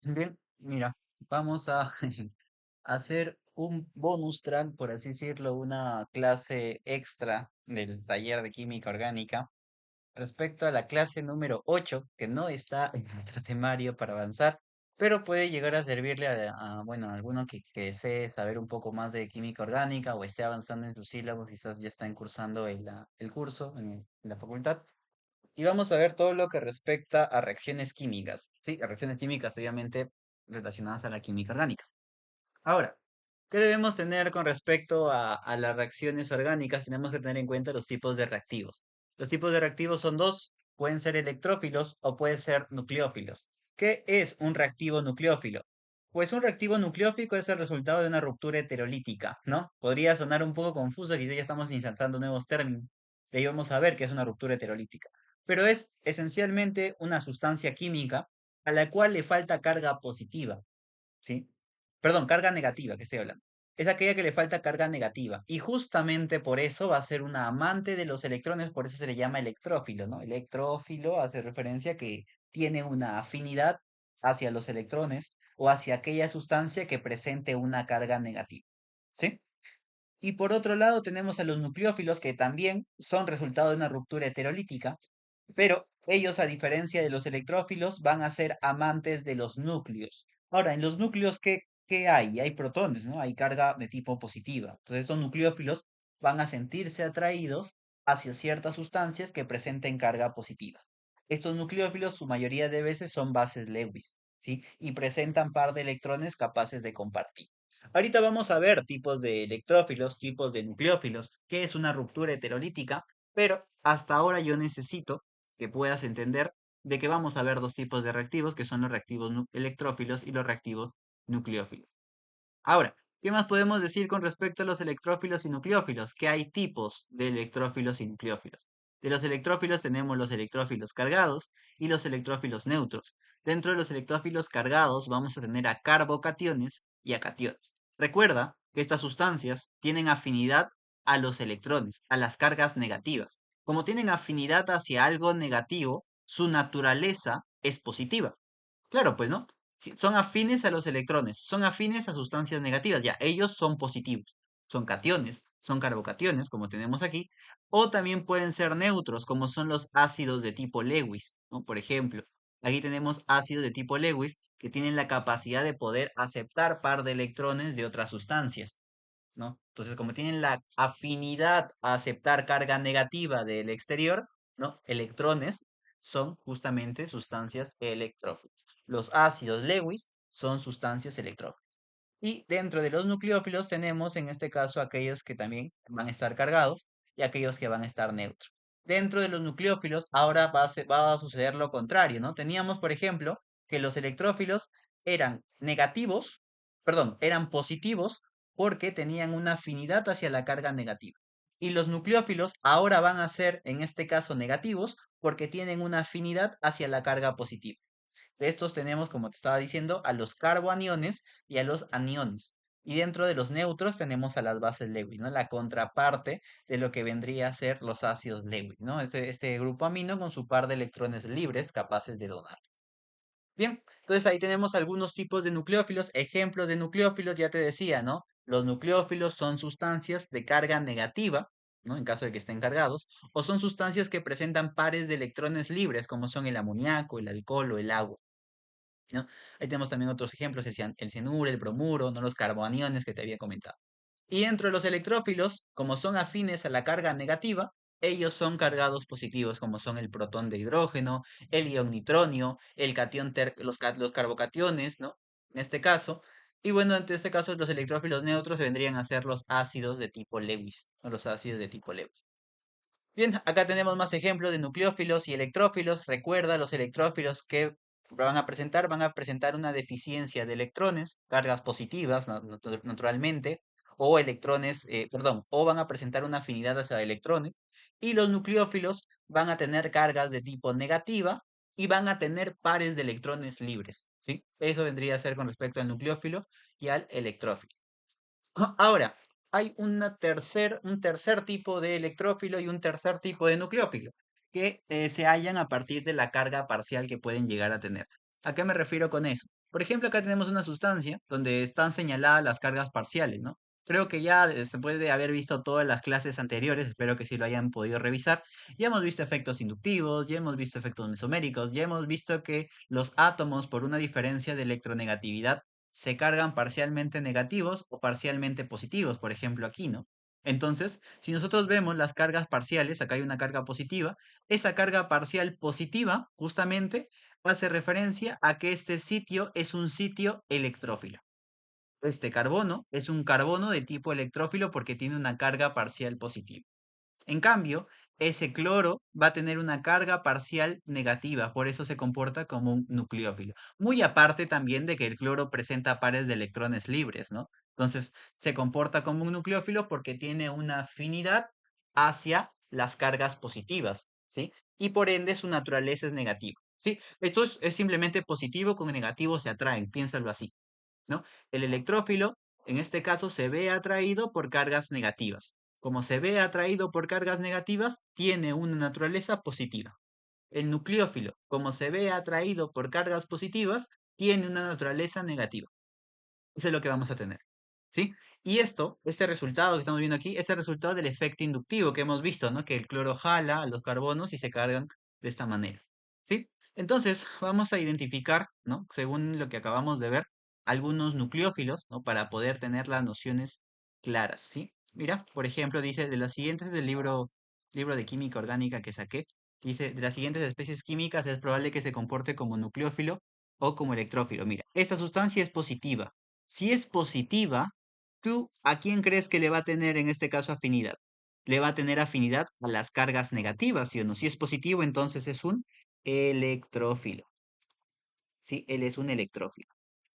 Bien, mira, vamos a hacer un bonus track, por así decirlo, una clase extra del taller de química orgánica respecto a la clase número 8 que no está en nuestro temario para avanzar, pero puede llegar a servirle bueno, a alguno que desee saber un poco más de química orgánica o esté avanzando en sus sílabos, quizás ya está cursando el curso en la facultad. Y vamos a ver todo lo que respecta a reacciones químicas. Sí, a reacciones químicas, obviamente, relacionadas a la química orgánica. Ahora, ¿qué debemos tener con respecto a las reacciones orgánicas? Tenemos que tener en cuenta los tipos de reactivos. Los tipos de reactivos son dos, pueden ser electrófilos o pueden ser nucleófilos. ¿Qué es un reactivo nucleófilo? Pues un reactivo nucleófico es el resultado de una ruptura heterolítica, ¿no? Podría sonar un poco confuso, quizás ya estamos insertando nuevos términos. De ahí vamos a ver qué es una ruptura heterolítica. Pero es esencialmente una sustancia química a la cual le falta carga positiva, ¿sí? Perdón, carga negativa, que estoy hablando. Es aquella que le falta carga negativa. Y justamente por eso va a ser una amante de los electrones, por eso se le llama electrófilo, ¿no? Electrófilo hace referencia a que tiene una afinidad hacia los electrones o hacia aquella sustancia que presente una carga negativa, ¿sí? Y por otro lado tenemos a los nucleófilos que también son resultado de una ruptura heterolítica, pero ellos, a diferencia de los electrófilos, van a ser amantes de los núcleos. Ahora, en los núcleos, ¿qué hay? Hay protones, ¿no? Hay carga de tipo positiva. Entonces, estos nucleófilos van a sentirse atraídos hacia ciertas sustancias que presenten carga positiva. Estos nucleófilos, su mayoría de veces, son bases Lewis, ¿sí? Y presentan par de electrones capaces de compartir. Ahorita vamos a ver tipos de electrófilos, tipos de nucleófilos, qué es una ruptura heterolítica, pero hasta ahora yo necesito que puedas entender de que vamos a ver dos tipos de reactivos, que son los reactivos electrófilos y los reactivos nucleófilos. Ahora, ¿qué más podemos decir con respecto a los electrófilos y nucleófilos? Que hay tipos de electrófilos y nucleófilos. De los electrófilos tenemos los electrófilos cargados y los electrófilos neutros. Dentro de los electrófilos cargados vamos a tener a carbocationes y a cationes. Recuerda que estas sustancias tienen afinidad a los electrones, a las cargas negativas. Como tienen afinidad hacia algo negativo, su naturaleza es positiva. Claro, pues, ¿no? Son afines a los electrones, son afines a sustancias negativas, ya, ellos son positivos, son cationes, son carbocationes, como tenemos aquí, o también pueden ser neutros, como son los ácidos de tipo Lewis, ¿no? Por ejemplo, aquí tenemos ácidos de tipo Lewis que tienen la capacidad de poder aceptar par de electrones de otras sustancias, ¿no? Entonces, como tienen la afinidad a aceptar carga negativa del exterior, ¿no? Electrones son justamente sustancias electrófilas. Los ácidos Lewis son sustancias electrófilas. Y dentro de los nucleófilos tenemos en este caso aquellos que también van a estar cargados y aquellos que van a estar neutros. Dentro de los nucleófilos ahora va a suceder lo contrario, ¿no? Teníamos, por ejemplo, que los electrófilos eran negativos, perdón, eran positivos porque tenían una afinidad hacia la carga negativa. Y los nucleófilos ahora van a ser, en este caso, negativos porque tienen una afinidad hacia la carga positiva. De estos tenemos, como te estaba diciendo, a los carboaniones y a los aniones. Y dentro de los neutros tenemos a las bases Lewis, ¿no? La contraparte de lo que vendría a ser los ácidos Lewis, ¿no? Este grupo amino con su par de electrones libres capaces de donar. Bien, entonces ahí tenemos algunos tipos de nucleófilos. Ejemplos de nucleófilos, ya te decía, ¿no? Los nucleófilos son sustancias de carga negativa, ¿no? En caso de que estén cargados, o son sustancias que presentan pares de electrones libres, como son el amoníaco, el alcohol o el agua, ¿no? Ahí tenemos también otros ejemplos, el cianuro, el bromuro, ¿no? Los carboaniones que te había comentado. Y dentro de los electrófilos, como son afines a la carga negativa, ellos son cargados positivos, como son el protón de hidrógeno, el ion nitronio, el catión los carbocationes, ¿no? En este caso. Y bueno, en este caso los electrófilos neutros vendrían a ser los ácidos de tipo Lewis, o los ácidos de tipo Lewis. Bien, acá tenemos más ejemplos de nucleófilos y electrófilos. Recuerda, los electrófilos que van a presentar una deficiencia de electrones, cargas positivas, naturalmente, o electrones, perdón, o van a presentar una afinidad hacia electrones. Y los nucleófilos van a tener cargas de tipo negativa y van a tener pares de electrones libres, ¿sí? Eso vendría a ser con respecto al nucleófilo y al electrófilo. Ahora, hay un tercer tipo de electrófilo y un tercer tipo de nucleófilo que se hallan a partir de la carga parcial que pueden llegar a tener. ¿A qué me refiero con eso? Por ejemplo, acá tenemos una sustancia donde están señaladas las cargas parciales, ¿no? Creo que ya se puede haber visto todas las clases anteriores, espero que sí lo hayan podido revisar. Ya hemos visto efectos inductivos, ya hemos visto efectos mesoméricos, ya hemos visto que los átomos, por una diferencia de electronegatividad, se cargan parcialmente negativos o parcialmente positivos, por ejemplo aquí, ¿no? Entonces, si nosotros vemos las cargas parciales, acá hay una carga positiva, esa carga parcial positiva, justamente, hace referencia a que este sitio es un sitio electrófilo. Este carbono es un carbono de tipo electrófilo porque tiene una carga parcial positiva. En cambio, ese cloro va a tener una carga parcial negativa, por eso se comporta como un nucleófilo. Muy aparte también de que el cloro presenta pares de electrones libres, ¿no? Entonces, se comporta como un nucleófilo porque tiene una afinidad hacia las cargas positivas, ¿sí? Y por ende su naturaleza es negativa, ¿sí? Esto es simplemente positivo con negativo se atraen, piénsalo así, ¿no? El electrófilo, en este caso, se ve atraído por cargas negativas. Como se ve atraído por cargas negativas, tiene una naturaleza positiva. El nucleófilo, como se ve atraído por cargas positivas, tiene una naturaleza negativa. Eso es lo que vamos a tener. ¿Sí? Y este resultado que estamos viendo aquí, es el resultado del efecto inductivo que hemos visto, ¿no? Que el cloro jala a los carbonos y se cargan de esta manera. ¿Sí? Entonces, vamos a identificar, ¿no? Según lo que acabamos de ver, algunos nucleófilos, ¿no? Para poder tener las nociones claras, ¿sí? Mira, por ejemplo, dice, de las siguientes del libro de química orgánica que saqué, dice, de las siguientes especies químicas es probable que se comporte como nucleófilo o como electrófilo. Mira, esta sustancia es positiva. Si es positiva, ¿tú a quién crees que le va a tener en este caso afinidad? Le va a tener afinidad a las cargas negativas, ¿sí o no? Si es positivo, entonces es un electrófilo. Sí, él es un electrófilo.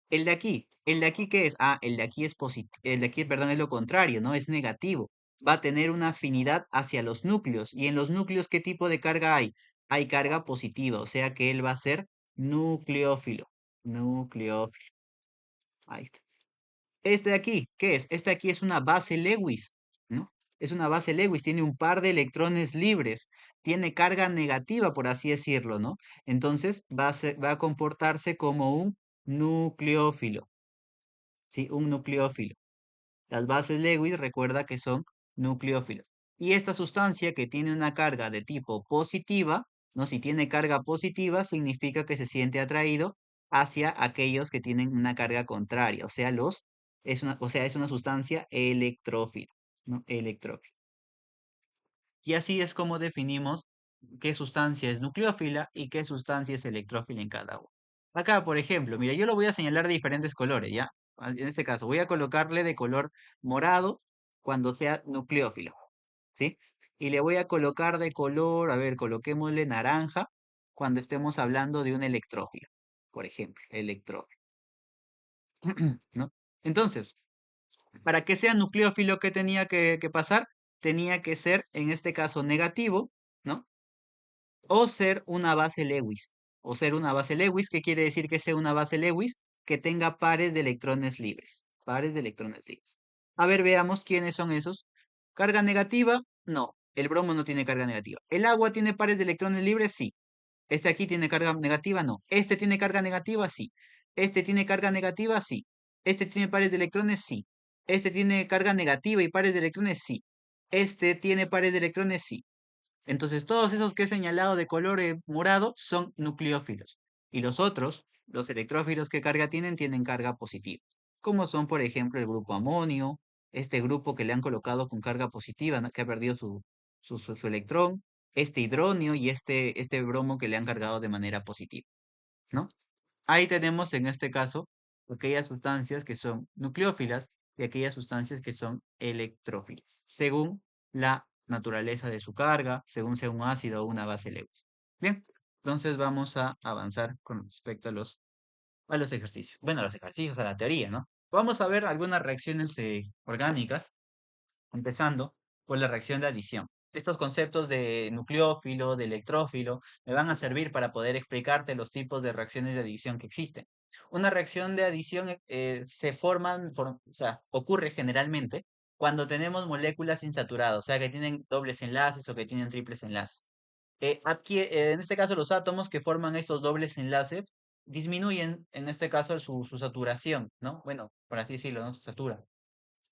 ¿El de aquí qué es? Ah, el de aquí es positivo, el de aquí, perdón, es lo contrario, ¿no? Es negativo. Va a tener una afinidad hacia los núcleos. ¿Y en los núcleos qué tipo de carga hay? Hay carga positiva, o sea que él va a ser nucleófilo. Nucleófilo. Ahí está. Este de aquí, ¿qué es? Este de aquí es una base Lewis, ¿no? Es una base Lewis, tiene un par de electrones libres, tiene carga negativa, por así decirlo, ¿no? Entonces va a comportarse como un nucleófilo, ¿sí? Un nucleófilo. Las bases Lewis recuerda que son nucleófilos. Y esta sustancia que tiene una carga de tipo positiva, ¿no? Si tiene carga positiva, significa que se siente atraído hacia aquellos que tienen una carga contraria, o sea, es una sustancia electrófila, ¿no? Electrófila. Y así es como definimos qué sustancia es nucleófila y qué sustancia es electrófila en cada uno. Acá, por ejemplo, mira, yo lo voy a señalar de diferentes colores, ¿ya? En este caso, voy a colocarle de color morado cuando sea nucleófilo, ¿sí? Y le voy a colocar de color, a ver, coloquémosle naranja cuando estemos hablando de un electrófilo, por ejemplo, electrófilo, ¿no? Entonces, para que sea nucleófilo, ¿qué tenía que pasar? Tenía que ser, en este caso, negativo, ¿no? O ser una base Lewis. O ser una base Lewis, ¿qué quiere decir que sea una base Lewis? Que tenga pares de electrones libres. Pares de electrones libres. A ver, veamos quiénes son esos. ¿Carga negativa? No. El bromo no tiene carga negativa. ¿El agua tiene pares de electrones libres? Sí. ¿Este aquí tiene carga negativa? No. ¿Este tiene carga negativa? Sí. ¿Este tiene carga negativa? Sí. ¿Este tiene pares de electrones? Sí. ¿Este tiene carga negativa y pares de electrones? Sí. ¿Este tiene pares de electrones? Sí. Entonces, todos esos que he señalado de color morado son nucleófilos. Y los otros, los electrófilos que carga tienen, tienen carga positiva. Como son, por ejemplo, el grupo amonio, este grupo que le han colocado con carga positiva, ¿no? Que ha perdido su electrón, este hidronio y este bromo que le han cargado de manera positiva, ¿no? Ahí tenemos en este caso aquellas sustancias que son nucleófilas y aquellas sustancias que son electrófilas, según la naturaleza de su carga, según sea un ácido o una base Lewis. Bien, entonces vamos a avanzar con respecto a los ejercicios. Bueno, a los ejercicios, a la teoría, ¿no? Vamos a ver algunas reacciones orgánicas, empezando por la reacción de adición. Estos conceptos de nucleófilo, de electrófilo, me van a servir para poder explicarte los tipos de reacciones de adición que existen. Una reacción de adición se o sea, ocurre generalmente cuando tenemos moléculas insaturadas, o sea, que tienen dobles enlaces o que tienen triples enlaces. En este caso, los átomos que forman estos dobles enlaces disminuyen, en este caso, su saturación, ¿no? Bueno, por así decirlo, no se satura.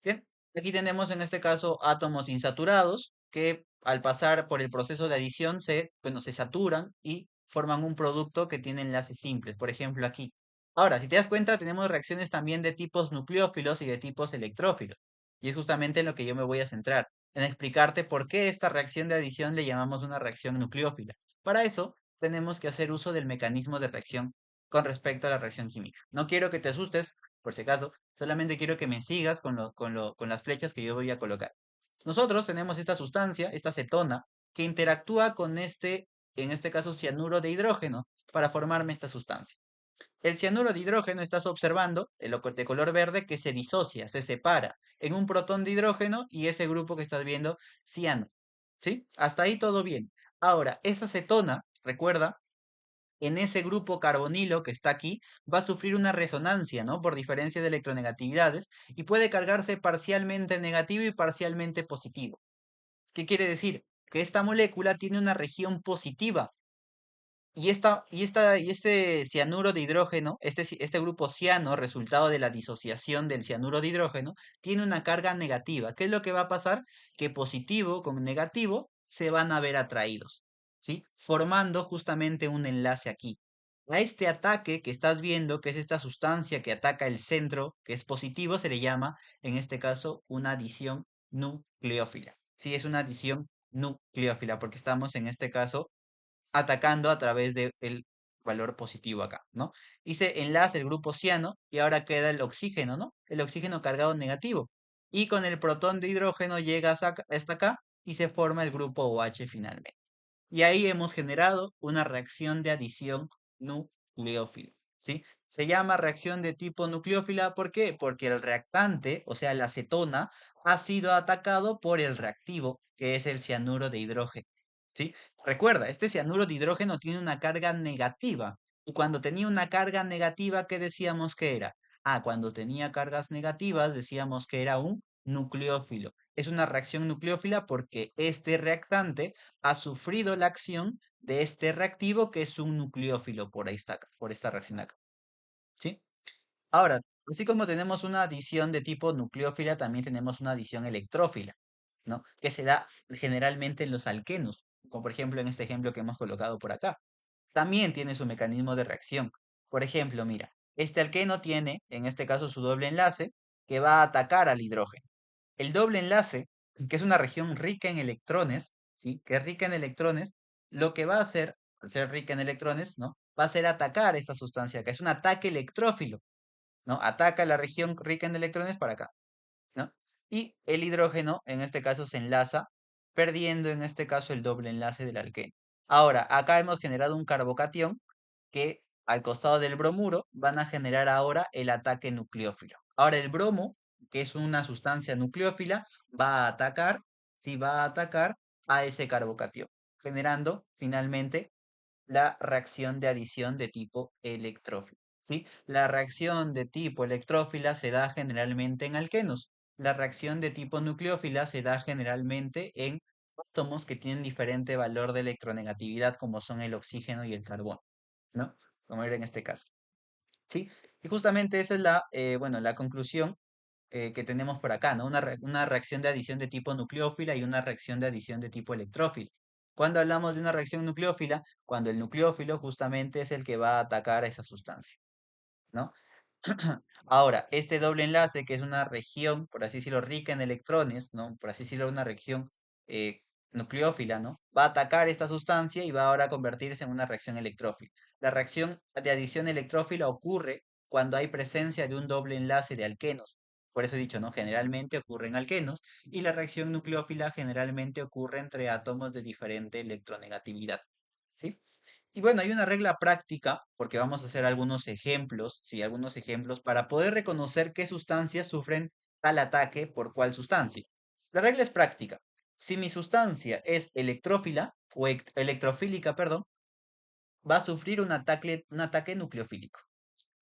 Bien, aquí tenemos en este caso átomos insaturados que al pasar por el proceso de adición bueno, se saturan y forman un producto que tiene enlaces simples, por ejemplo aquí. Ahora, si te das cuenta, tenemos reacciones también de tipos nucleófilos y de tipos electrófilos. Y es justamente en lo que yo me voy a centrar, en explicarte por qué esta reacción de adición le llamamos una reacción nucleófila. Para eso, tenemos que hacer uso del mecanismo de reacción con respecto a la reacción química. No quiero que te asustes, por si acaso, solamente quiero que me sigas con las flechas que yo voy a colocar. Nosotros tenemos esta sustancia, esta cetona, que interactúa con en este caso, cianuro de hidrógeno para formarme esta sustancia. El cianuro de hidrógeno estás observando, de color verde, que se disocia, se separa en un protón de hidrógeno y ese grupo que estás viendo, ciano. ¿Sí? Hasta ahí todo bien. Ahora, esa cetona, recuerda, en ese grupo carbonilo que está aquí, va a sufrir una resonancia, ¿no? Por diferencia de electronegatividades y puede cargarse parcialmente negativo y parcialmente positivo. ¿Qué quiere decir? Que esta molécula tiene una región positiva y este cianuro de hidrógeno, este grupo ciano, resultado de la disociación del cianuro de hidrógeno, tiene una carga negativa. ¿Qué es lo que va a pasar? Que positivo con negativo se van a ver atraídos, ¿sí? Formando justamente un enlace aquí. A este ataque que estás viendo, que es esta sustancia que ataca el centro, que es positivo, se le llama, en este caso, una adición nucleófila. Sí, es una adición nucleófila, porque estamos en este caso atacando a través del valor positivo acá, ¿no? Y se enlaza el grupo ciano y ahora queda el oxígeno, ¿no? El oxígeno cargado negativo. Y con el protón de hidrógeno llega hasta acá y se forma el grupo OH finalmente. Y ahí hemos generado una reacción de adición nucleófila, ¿sí? Se llama reacción de tipo nucleófila, ¿por qué? Porque el reactante, o sea, la acetona, ha sido atacado por el reactivo, que es el cianuro de hidrógeno, ¿sí? Recuerda, este cianuro de hidrógeno tiene una carga negativa. Y cuando tenía una carga negativa, ¿qué decíamos que era? Ah, cuando tenía cargas negativas, decíamos que era un nucleófilo. Es una reacción nucleófila porque este reactante ha sufrido la acción de este reactivo que es un nucleófilo por ahí está, por esta reacción acá, ¿sí? Ahora, así como tenemos una adición de tipo nucleófila, también tenemos una adición electrófila, ¿no? Que se da generalmente en los alquenos, como por ejemplo en este ejemplo que hemos colocado por acá. También tiene su mecanismo de reacción. Por ejemplo, mira, este alqueno tiene, en este caso, su doble enlace que va a atacar al hidrógeno. El doble enlace, que es una región rica en electrones, ¿sí? Que es rica en electrones, lo que va a hacer, al ser rica en electrones, ¿no? Va a ser atacar esta sustancia, que es un ataque electrófilo, ¿no? Ataca la región rica en electrones para acá, ¿no? Y el hidrógeno, en este caso, se enlaza, perdiendo en este caso el doble enlace del alqueno. Ahora, acá hemos generado un carbocatión que al costado del bromuro van a generar ahora el ataque nucleófilo. Ahora el bromo, que es una sustancia nucleófila, va a atacar, sí va a atacar a ese carbocatión, generando finalmente la reacción de adición de tipo electrófilo. ¿Sí? La reacción de tipo electrófila se da generalmente en alquenos. La reacción de tipo nucleófila se da generalmente en átomos que tienen diferente valor de electronegatividad, como son el oxígeno y el carbono, ¿no? Como era en este caso. ¿Sí? Y justamente esa es bueno, la conclusión que tenemos por acá, ¿no? Una reacción de adición de tipo nucleófila y una reacción de adición de tipo electrófila. Cuando hablamos de una reacción nucleófila, cuando el nucleófilo justamente es el que va a atacar a esa sustancia, ¿no? Ahora, este doble enlace, que es una región, por así decirlo, rica en electrones, ¿no? Por así decirlo, una región eh, nucleófila, ¿no? Va a atacar esta sustancia y va ahora a convertirse en una reacción electrófila. La reacción de adición electrófila ocurre cuando hay presencia de un doble enlace de alquenos. Por eso he dicho, ¿no? Generalmente ocurre en alquenos y la reacción nucleófila generalmente ocurre entre átomos de diferente electronegatividad, ¿sí? Y bueno, hay una regla práctica, porque vamos a hacer algunos ejemplos, sí, algunos ejemplos para poder reconocer qué sustancias sufren tal ataque por cuál sustancia. La regla es práctica. Si mi sustancia es electrófila o electrofílica, perdón, va a sufrir un ataque nucleofílico.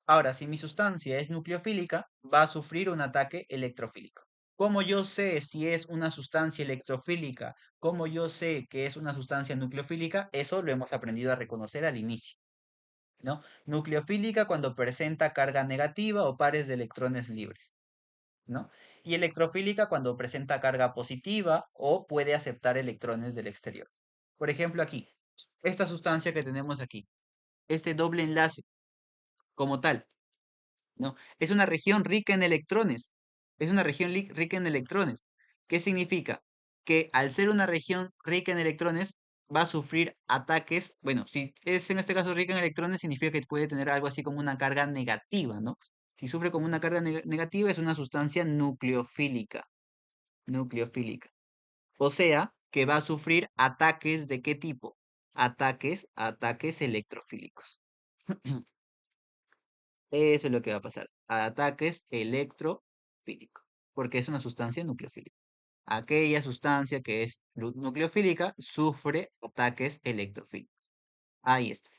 Ahora, si mi sustancia es nucleofílica, va a sufrir un ataque electrofílico. ¿Cómo yo sé si es una sustancia electrofílica? ¿Cómo yo sé que es una sustancia nucleofílica? Eso lo hemos aprendido a reconocer al inicio. ¿no? Nucleofílica cuando presenta carga negativa o pares de electrones libres, ¿no? Y electrofílica cuando presenta carga positiva o puede aceptar electrones del exterior. Por ejemplo, aquí, esta sustancia que tenemos aquí, este doble enlace como tal, ¿no? Es una región rica en electrones. Es una región rica en electrones. ¿Qué significa? Que al ser una región rica en electrones, va a sufrir ataques. Bueno, si es en este caso rica en electrones, significa que puede tener algo así como una carga negativa, ¿no? Si sufre como una carga negativa, es una sustancia nucleofílica. Nucleofílica. O sea, que va a sufrir ataques ¿de qué tipo? Ataques electrofílicos. Eso es lo que va a pasar. Ataques electrofílicos, porque es una sustancia nucleofílica. Aquella sustancia que es nucleofílica sufre ataques electrofílicos. Ahí está.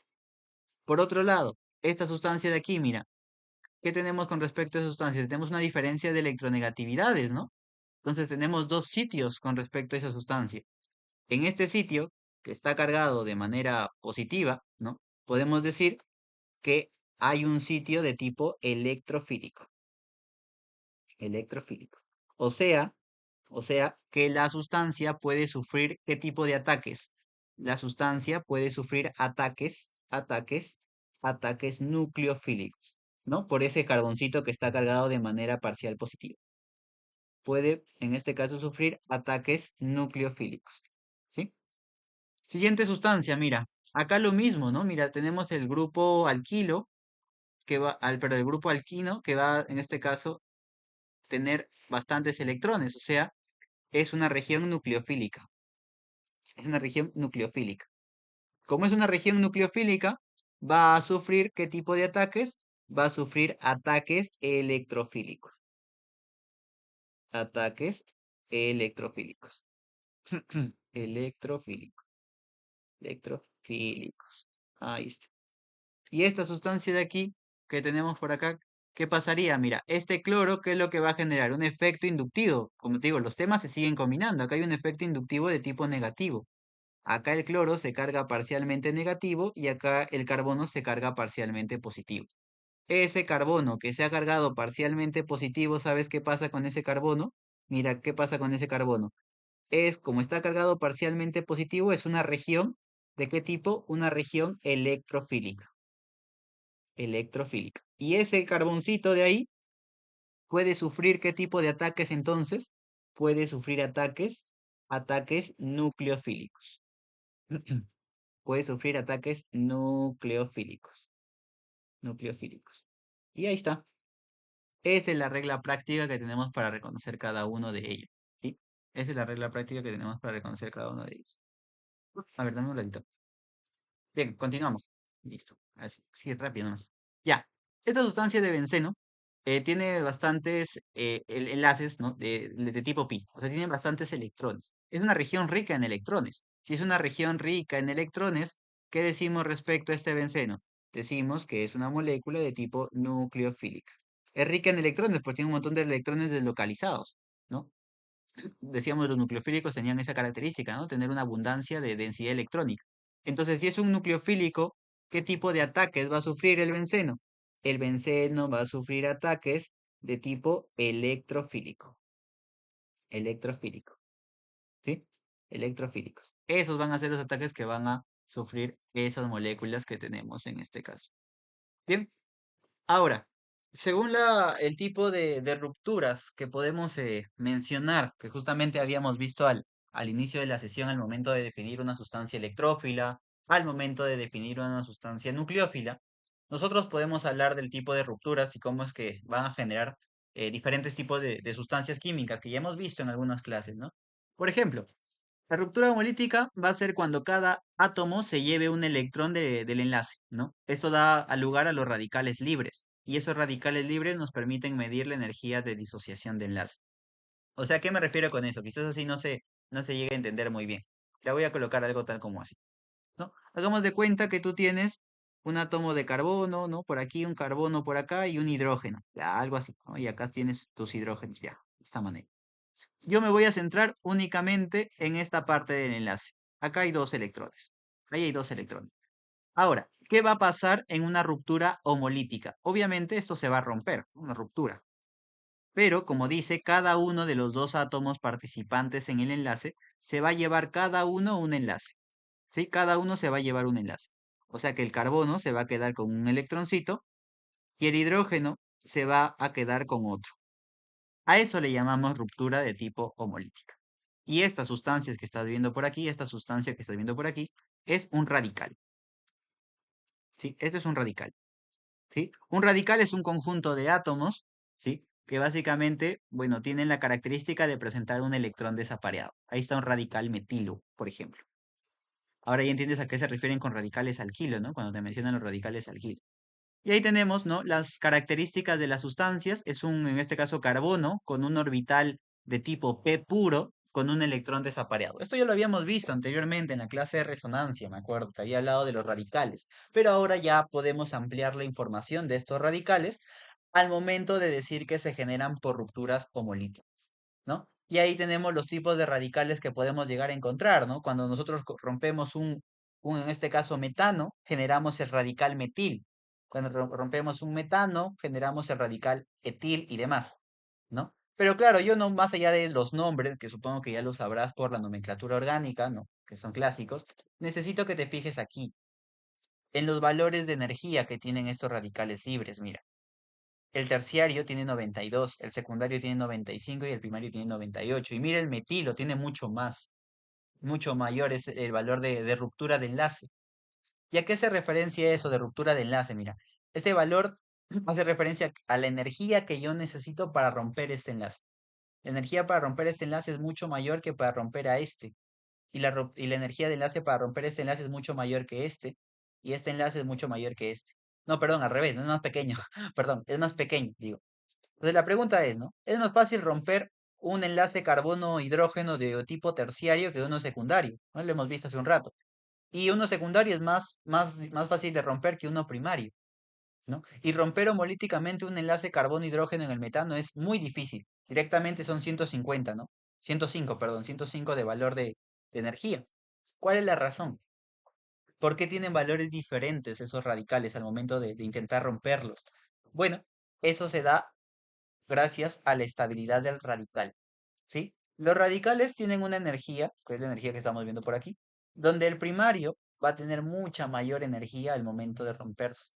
Por otro lado, esta sustancia de aquí, mira, ¿qué tenemos con respecto a esa sustancia? Tenemos una diferencia de electronegatividades, ¿no? Entonces tenemos dos sitios con respecto a esa sustancia. En este sitio, que está cargado de manera positiva, ¿no? Podemos decir que hay un sitio de tipo electrofílico. Electrofílico. O sea, o sea que la sustancia puede sufrir ¿qué tipo de ataques? La sustancia puede sufrir ataques nucleofílicos, ¿no? Por ese carboncito que está cargado de manera parcial positiva. Puede, en este caso, sufrir ataques nucleofílicos, ¿sí? Siguiente sustancia, mira, acá lo mismo, ¿no? Mira, tenemos el grupo alquilo, pero el grupo alquino que va, en este caso, tener bastantes electrones, o sea, es una región nucleofílica. Es una región nucleofílica. Como es una región nucleofílica, va a sufrir ¿qué tipo de ataques? Va a sufrir ataques electrofílicos. Ataques electrofílicos. Electrofílicos. Electrofílicos. Ahí está. Y esta sustancia de aquí, que tenemos por acá, ¿qué pasaría? Mira, este cloro, ¿qué es lo que va a generar? Un efecto inductivo. Como te digo, los temas se siguen combinando. Acá hay un efecto inductivo de tipo negativo. Acá el cloro se carga parcialmente negativo y acá el carbono se carga parcialmente positivo. Ese carbono que se ha cargado parcialmente positivo, ¿sabes qué pasa con ese carbono? Mira, ¿qué pasa con ese carbono? Es como está cargado parcialmente positivo, es una región, ¿de qué tipo? Una región electrofílica. Electrofílica. Y ese carboncito de ahí puede sufrir ¿qué tipo de ataques entonces? Puede sufrir ataques nucleofílicos. Puede sufrir ataques nucleofílicos. Nucleofílicos. Y ahí está. Esa es la regla práctica que tenemos para reconocer cada uno de ellos. ¿Sí? Esa es la regla práctica que tenemos para reconocer cada uno de ellos. A ver, dame un ratito. Bien, continuamos. Listo. Así, sí, rápido nomás. Ya. Esta sustancia de benceno tiene bastantes enlaces, ¿no? De tipo pi. O sea, tiene bastantes electrones. Es una región rica en electrones. Si es una región rica en electrones, ¿qué decimos respecto a este benceno? Decimos que es una molécula de tipo nucleofílica. Es rica en electrones porque tiene un montón de electrones deslocalizados, ¿no? Decíamos los nucleofílicos tenían esa característica, ¿no? Tener una abundancia de densidad electrónica. Entonces, si es un nucleofílico, ¿qué tipo de ataques va a sufrir el benceno? El benceno va a sufrir ataques de tipo electrofílico. Electrofílico, ¿sí? Electrofílicos. Esos van a ser los ataques que van a sufrir esas moléculas que tenemos en este caso. Bien, ahora, según el tipo de rupturas que podemos mencionar, que justamente habíamos visto al inicio de la sesión, al momento de definir una sustancia electrófila, al momento de definir una sustancia nucleófila, nosotros podemos hablar del tipo de rupturas y cómo es que van a generar diferentes tipos de sustancias químicas que ya hemos visto en algunas clases, ¿no? Por ejemplo, la ruptura homolítica va a ser cuando cada átomo se lleve un electrón del enlace, ¿no? Eso da lugar a los radicales libres, y esos radicales libres nos permiten medir la energía de disociación de enlace. O sea, ¿a qué me refiero con eso? Quizás así no se llegue a entender muy bien. Te voy a colocar algo tal como así, ¿no? Hagamos de cuenta que tú tienes un átomo de carbono, ¿no? Por aquí, un carbono por acá y un hidrógeno, ya, algo así, ¿no? Y acá tienes tus hidrógenos, ya, de esta manera. Yo me voy a centrar únicamente en esta parte del enlace. Acá hay dos electrones. Ahí hay dos electrones. Ahora, ¿qué va a pasar en una ruptura homolítica? Obviamente esto se va a romper, una ruptura. Pero, como dice, cada uno de los dos átomos participantes en el enlace se va a llevar cada uno un enlace. ¿Sí? Cada uno se va a llevar un enlace. O sea que el carbono se va a quedar con un electroncito y el hidrógeno se va a quedar con otro. A eso le llamamos ruptura de tipo homolítica. Y estas sustancias que estás viendo por aquí, esta sustancia que estás viendo por aquí, es un radical. ¿Sí? Esto es un radical. ¿Sí? Un radical es un conjunto de átomos, ¿sí? Que básicamente, bueno, tienen la característica de presentar un electrón desapareado. Ahí está un radical metilo, por ejemplo. Ahora ya entiendes a qué se refieren con radicales alquilo, ¿no? Cuando te mencionan los radicales alquilo. Y ahí tenemos, ¿no? Las características de las sustancias. Es un, en este caso, carbono con un orbital de tipo P puro con un electrón desapareado. Esto ya lo habíamos visto anteriormente en la clase de resonancia, me acuerdo, te había hablado de los radicales. Pero ahora ya podemos ampliar la información de estos radicales al momento de decir que se generan por rupturas homolíticas, ¿no? Y ahí tenemos los tipos de radicales que podemos llegar a encontrar, ¿no? Cuando nosotros rompemos en este caso, metano, generamos el radical metil. Cuando rompemos un metano, generamos el radical etil y demás, ¿no? Pero claro, yo no, más allá de los nombres, que supongo que ya los sabrás por la nomenclatura orgánica, ¿no? Que son clásicos, necesito que te fijes aquí, en los valores de energía que tienen estos radicales libres, mira. El terciario tiene 92, el secundario tiene 95 y el primario tiene 98. Y mira, el metilo tiene mucho más, mucho mayor es el valor de ruptura de enlace. ¿Y a qué se referencia eso de ruptura de enlace? Mira, este valor hace referencia a la energía que yo necesito para romper este enlace. La energía para romper este enlace es mucho mayor que para romper a este. Y la energía de enlace para romper este enlace es mucho mayor que este. Y este enlace es mucho mayor que este. No, perdón, al revés, no es más pequeño. Perdón, es más pequeño, digo. Entonces la pregunta es, ¿no? ¿Es más fácil romper un enlace carbono-hidrógeno de tipo terciario que uno secundario? ¿No? Lo hemos visto hace un rato. Y uno secundario es más fácil de romper que uno primario, ¿no? Y romper homolíticamente un enlace carbono-hidrógeno en el metano es muy difícil. Directamente son 150, ¿no? 105, perdón, 105 de valor de energía. ¿Cuál es la razón? ¿Por qué tienen valores diferentes esos radicales al momento de intentar romperlos? Bueno, eso se da gracias a la estabilidad del radical, ¿sí? Los radicales tienen una energía, que es la energía que estamos viendo por aquí, donde el primario va a tener mucha mayor energía al momento de romperse,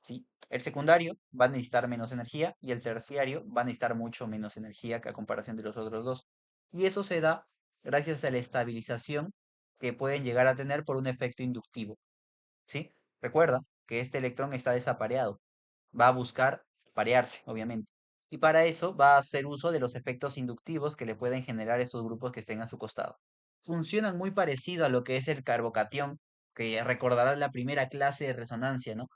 ¿sí? El secundario va a necesitar menos energía y el terciario va a necesitar mucho menos energía que a comparación de los otros dos. Y eso se da gracias a la estabilización que pueden llegar a tener por un efecto inductivo, ¿sí? Recuerda que este electrón está desapareado, va a buscar parearse, obviamente. Y para eso va a hacer uso de los efectos inductivos que le pueden generar estos grupos que estén a su costado. Funcionan muy parecido a lo que es el carbocatión, que recordarás la primera clase de resonancia, ¿no?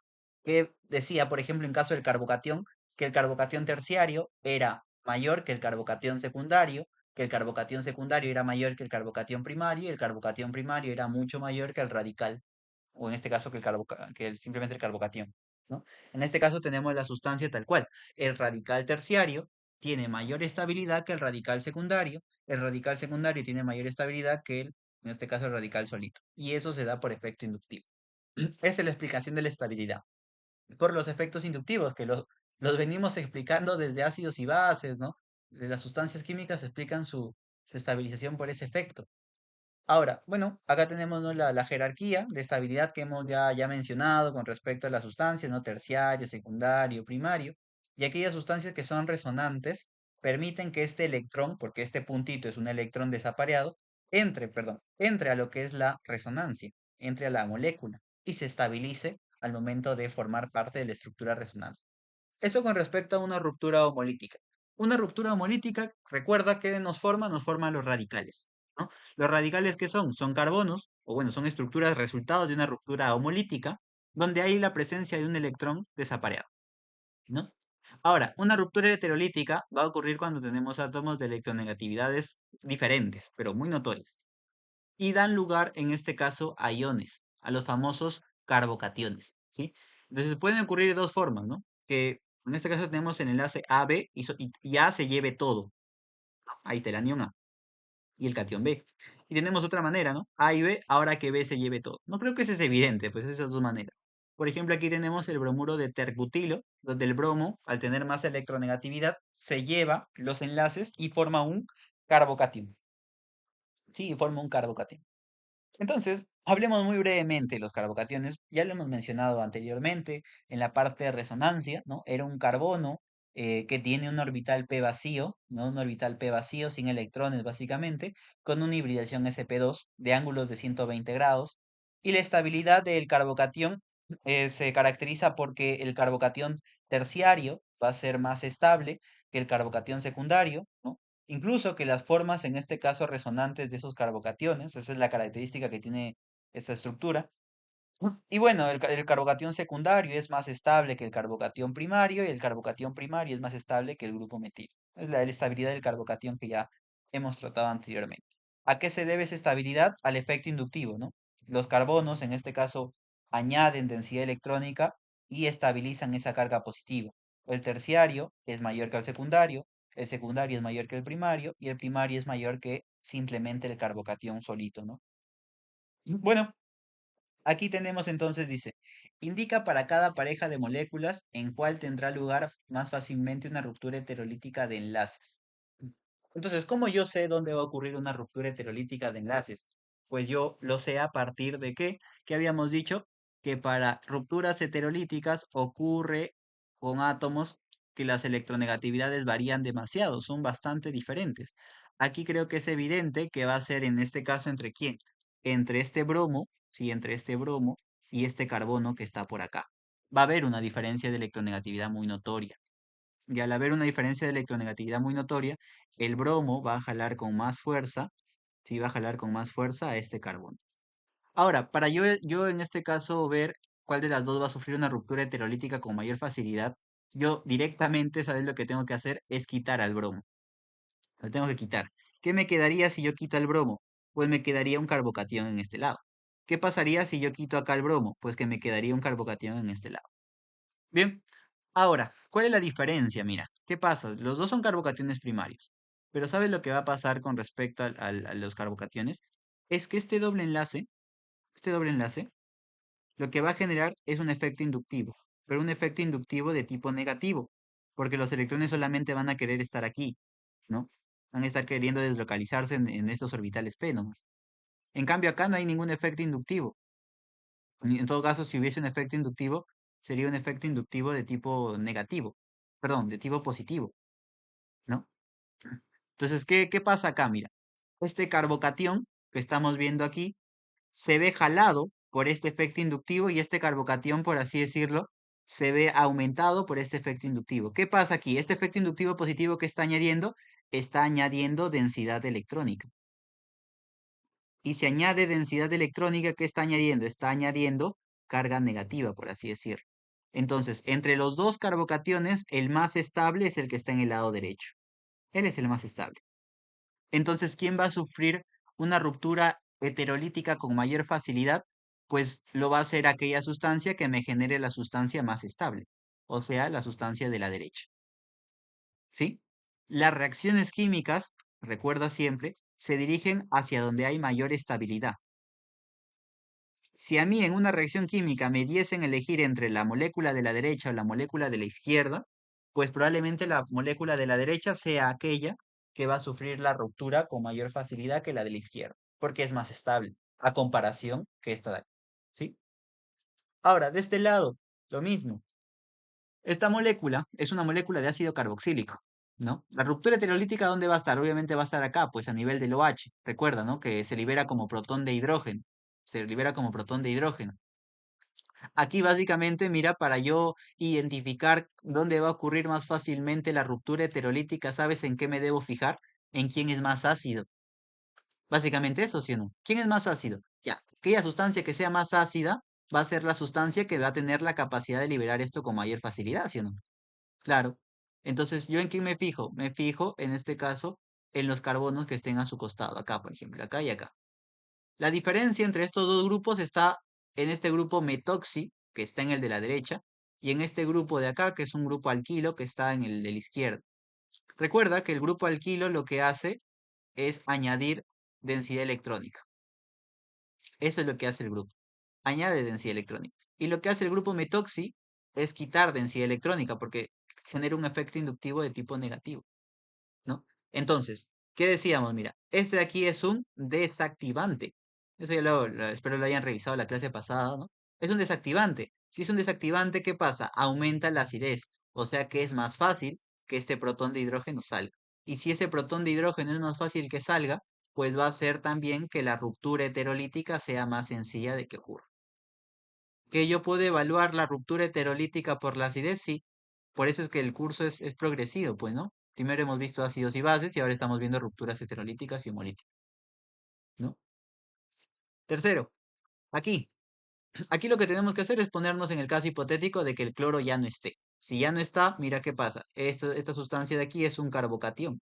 Que decía, por ejemplo, en caso del carbocatión, que el carbocatión terciario era mayor que el carbocatión secundario, que el carbocatión secundario era mayor que el carbocatión primario, y el carbocatión primario era mucho mayor que el radical, o en este caso que simplemente el carbocatión, ¿no? En este caso tenemos la sustancia tal cual. El radical terciario tiene mayor estabilidad que el radical secundario, el radical secundario tiene mayor estabilidad que en este caso, el radical solito. Y eso se da por efecto inductivo. Esa es la explicación de la estabilidad. Por los efectos inductivos, que los venimos explicando desde ácidos y bases, ¿no? De las sustancias químicas explican su estabilización por ese efecto. Ahora, bueno, acá tenemos, ¿no? la jerarquía de estabilidad que hemos ya mencionado con respecto a las sustancias, ¿no? Terciario, secundario, primario. Y aquellas sustancias que son resonantes permiten que este electrón, porque este puntito es un electrón desapareado, entre a lo que es la resonancia, entre a la molécula y se estabilice al momento de formar parte de la estructura resonante. Eso con respecto a una ruptura homolítica. Una ruptura homolítica, recuerda que nos forman los radicales, ¿no? Los radicales que son carbonos, o bueno, son estructuras resultados de una ruptura homolítica, donde hay la presencia de un electrón desapareado, ¿no? Ahora, una ruptura heterolítica va a ocurrir cuando tenemos átomos de electronegatividades diferentes, pero muy notorias, y dan lugar, en este caso, a iones, a los famosos carbocationes, ¿sí? Entonces pueden ocurrir de dos formas, ¿no? Que en este caso tenemos el enlace AB y A se lleve todo. Ahí está el anión A y el cation B. Y tenemos otra manera, ¿no? A y B, ahora que B se lleve todo. No creo que eso es evidente, pues esas dos maneras. Por ejemplo, aquí tenemos el bromuro de terbutilo, donde el bromo, al tener más electronegatividad, se lleva los enlaces y forma un carbocatión. Sí, forma un carbocatión. Entonces, hablemos muy brevemente de los carbocationes. Ya lo hemos mencionado anteriormente en la parte de resonancia, ¿no? Era un carbono que tiene un orbital p vacío, ¿no? Un orbital p vacío sin electrones, básicamente, con una hibridación sp2 de ángulos de 120 grados. Y la estabilidad del carbocatión se caracteriza porque el carbocatión terciario va a ser más estable que el carbocatión secundario, ¿no? Incluso que las formas, en este caso resonantes de esos carbocationes, esa es la característica que tiene esta estructura. Y bueno, el carbocatión secundario es más estable que el carbocatión primario y el carbocatión primario es más estable que el grupo metilo. Es la estabilidad del carbocatión que ya hemos tratado anteriormente. ¿A qué se debe esa estabilidad? Al efecto inductivo, ¿no? Los carbonos, en este caso, añaden densidad electrónica y estabilizan esa carga positiva. El terciario es mayor que el secundario es mayor que el primario y el primario es mayor que simplemente el carbocatión solito, ¿no? Bueno, aquí tenemos entonces, dice, indica para cada pareja de moléculas en cuál tendrá lugar más fácilmente una ruptura heterolítica de enlaces. Entonces, ¿cómo yo sé dónde va a ocurrir una ruptura heterolítica de enlaces? Pues yo lo sé a partir de que habíamos dicho que para rupturas heterolíticas ocurre con átomos que las electronegatividades varían demasiado, son bastante diferentes. Aquí creo que es evidente que va a ser en este caso entre quién, entre este bromo, sí, entre este bromo y este carbono que está por acá. Va a haber una diferencia de electronegatividad muy notoria. Y al haber una diferencia de electronegatividad muy notoria, el bromo va a jalar con más fuerza, sí, va a jalar con más fuerza a este carbono. Ahora, para yo en este caso ver cuál de las dos va a sufrir una ruptura heterolítica con mayor facilidad, yo directamente, ¿sabes lo que tengo que hacer? Es quitar al bromo. Lo tengo que quitar. ¿Qué me quedaría si yo quito el bromo? Pues me quedaría un carbocatión en este lado. ¿Qué pasaría si yo quito acá el bromo? Pues que me quedaría un carbocatión en este lado. Bien, ahora, ¿cuál es la diferencia? Mira, ¿qué pasa? Los dos son carbocationes primarios, pero ¿sabes lo que va a pasar con respecto a los carbocationes? Es que este doble enlace, lo que va a generar es un efecto inductivo, pero un efecto inductivo de tipo negativo, porque los electrones solamente van a querer estar aquí, ¿no? Van a estar queriendo deslocalizarse en estos orbitales p nomás. En cambio, acá no hay ningún efecto inductivo. En todo caso, si hubiese un efecto inductivo, sería un efecto inductivo de tipo negativo, perdón, de tipo positivo, ¿no? Entonces, ¿qué pasa acá? Mira, este carbocatión que estamos viendo aquí se ve jalado por este efecto inductivo y este carbocatión, por así decirlo, se ve aumentado por este efecto inductivo. ¿Qué pasa aquí? Este efecto inductivo positivo que está añadiendo densidad electrónica. Y se añade densidad electrónica, ¿qué está añadiendo? Está añadiendo carga negativa, por así decirlo. Entonces, entre los dos carbocationes, el más estable es el que está en el lado derecho. Él es el más estable. Entonces, ¿quién va a sufrir una ruptura heterolítica con mayor facilidad? Pues lo va a hacer aquella sustancia que me genere la sustancia más estable, o sea, la sustancia de la derecha. ¿Sí? Las reacciones químicas, recuerda siempre, se dirigen hacia donde hay mayor estabilidad. Si a mí en una reacción química me diesen elegir entre la molécula de la derecha o la molécula de la izquierda, pues probablemente la molécula de la derecha sea aquella que va a sufrir la ruptura con mayor facilidad que la de la izquierda, porque es más estable, a comparación que esta de aquí. ¿Sí? Ahora, de este lado, lo mismo. Esta molécula es una molécula de ácido carboxílico, ¿no? La ruptura heterolítica, ¿dónde va a estar? Obviamente va a estar acá, pues a nivel del OH. Recuerda, ¿no? Que se libera como protón de hidrógeno. Se libera como protón de hidrógeno. Aquí básicamente, mira, para yo identificar dónde va a ocurrir más fácilmente la ruptura heterolítica, ¿sabes en qué me debo fijar? En quién es más ácido. Básicamente eso, ¿sí o no? ¿Quién es más ácido? Ya, aquella sustancia que sea más ácida va a ser la sustancia que va a tener la capacidad de liberar esto con mayor facilidad, ¿sí o no? Claro. Entonces, ¿yo en quién me fijo? Me fijo, en este caso, en los carbonos que estén a su costado, acá, por ejemplo, acá y acá. La diferencia entre estos dos grupos está en este grupo metoxi, que está en el de la derecha, y en este grupo de acá, que es un grupo alquilo, que está en el de la izquierda. Recuerda que el grupo alquilo lo que hace es añadir densidad electrónica. Eso es lo que hace el grupo. Añade densidad electrónica. Y lo que hace el grupo metoxi es quitar densidad electrónica porque genera un efecto inductivo de tipo negativo, ¿no? Entonces, ¿qué decíamos? Mira, este de aquí es un desactivante. Eso ya espero lo hayan revisado la clase pasada, ¿no? Es un desactivante. Si es un desactivante, ¿qué pasa? Aumenta la acidez, o sea que es más fácil que este protón de hidrógeno salga. Y si ese protón de hidrógeno es más fácil que salga, pues va a ser también que la ruptura heterolítica sea más sencilla de que ocurra. ¿Que yo puedo evaluar la ruptura heterolítica por la acidez? Sí. Por eso es que el curso es progresivo, pues, ¿no? Primero hemos visto ácidos y bases y ahora estamos viendo rupturas heterolíticas y homolíticas, ¿no? Tercero, aquí. Aquí lo que tenemos que hacer es ponernos en el caso hipotético de que el cloro ya no esté. Si ya no está, mira qué pasa. Esta sustancia de aquí es un carbocatión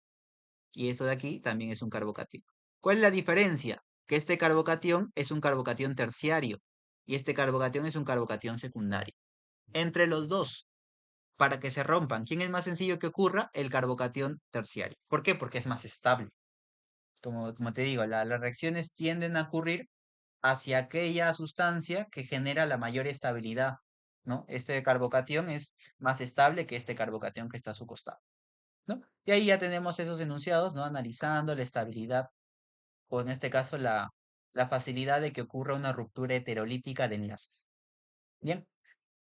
y esto de aquí también es un carbocatión. ¿Cuál es la diferencia? Que este carbocatión es un carbocatión terciario y este carbocatión es un carbocatión secundario. Entre los dos, para que se rompan. ¿Quién es más sencillo que ocurra? El carbocatión terciario. ¿Por qué? Porque es más estable. Como te digo, las reacciones tienden a ocurrir hacia aquella sustancia que genera la mayor estabilidad, ¿no? Este carbocatión es más estable que este carbocatión que está a su costado, ¿no? Y ahí ya tenemos esos enunciados, ¿no? Analizando la estabilidad, o en este caso la facilidad de que ocurra una ruptura heterolítica de enlaces. Bien.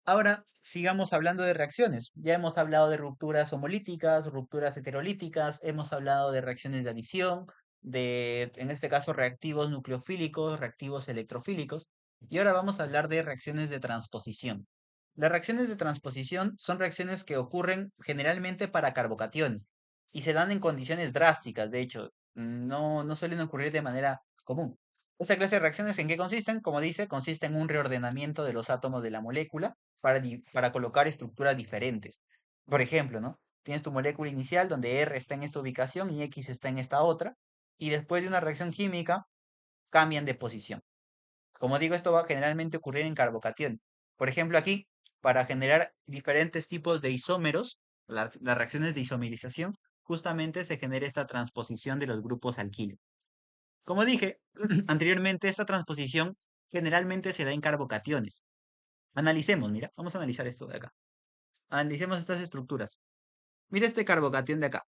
Ahora sigamos hablando de reacciones. Ya hemos hablado de rupturas homolíticas, rupturas heterolíticas, hemos hablado de reacciones de adición, en este caso, reactivos nucleofílicos, reactivos electrofílicos. Y ahora vamos a hablar de reacciones de transposición. Las reacciones de transposición son reacciones que ocurren generalmente para carbocationes y se dan en condiciones drásticas. De hecho, no suelen ocurrir de manera común. Esta clase de reacciones, ¿en qué consisten? Como dice, consiste en un reordenamiento de los átomos de la molécula para colocar estructuras diferentes. Por ejemplo, ¿no? Tienes tu molécula inicial donde R está en esta ubicación y X está en esta otra, y después de una reacción química cambian de posición. Como digo, esto va a generalmente ocurrir en carbocationes. Por ejemplo, aquí, para generar diferentes tipos de isómeros, las reacciones de isomerización, justamente se genera esta transposición de los grupos alquilo. Como dije anteriormente, esta transposición generalmente se da en carbocationes. Analicemos, mira, vamos a analizar esto de acá. Analicemos estas estructuras. Mira este carbocatión de acá.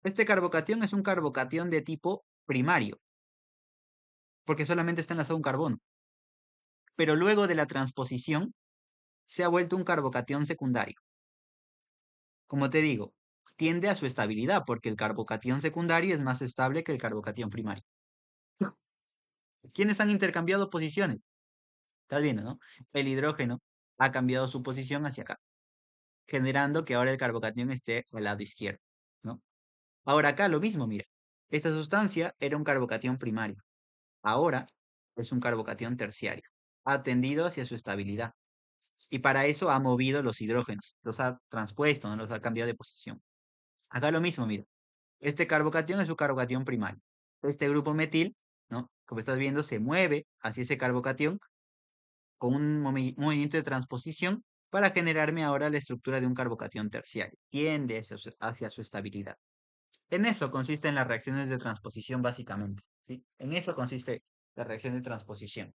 Este carbocatión es un carbocatión de tipo primario, porque solamente está enlazado a un carbono. Pero luego de la transposición, se ha vuelto un carbocatión secundario. Como te digo, tiende a su estabilidad, porque el carbocatión secundario es más estable que el carbocatión primario. ¿Quiénes han intercambiado posiciones? Estás viendo, ¿no? El hidrógeno ha cambiado su posición hacia acá, generando que ahora el carbocatión esté al lado izquierdo, ¿no? Ahora acá lo mismo, mira. Esta sustancia era un carbocatión primario. Ahora es un carbocatión terciario. Ha tendido hacia su estabilidad. Y para eso ha movido los hidrógenos. Los ha transpuesto, no los ha cambiado de posición. Acá lo mismo, mira. Este carbocatión es un carbocatión primario. Este grupo metil, ¿no? Como estás viendo, se mueve hacia ese carbocatión con un movimiento de transposición para generarme ahora la estructura de un carbocatión terciario. Tiende hacia su estabilidad. En eso consisten las reacciones de transposición básicamente, ¿sí? En eso consiste la reacción de transposición.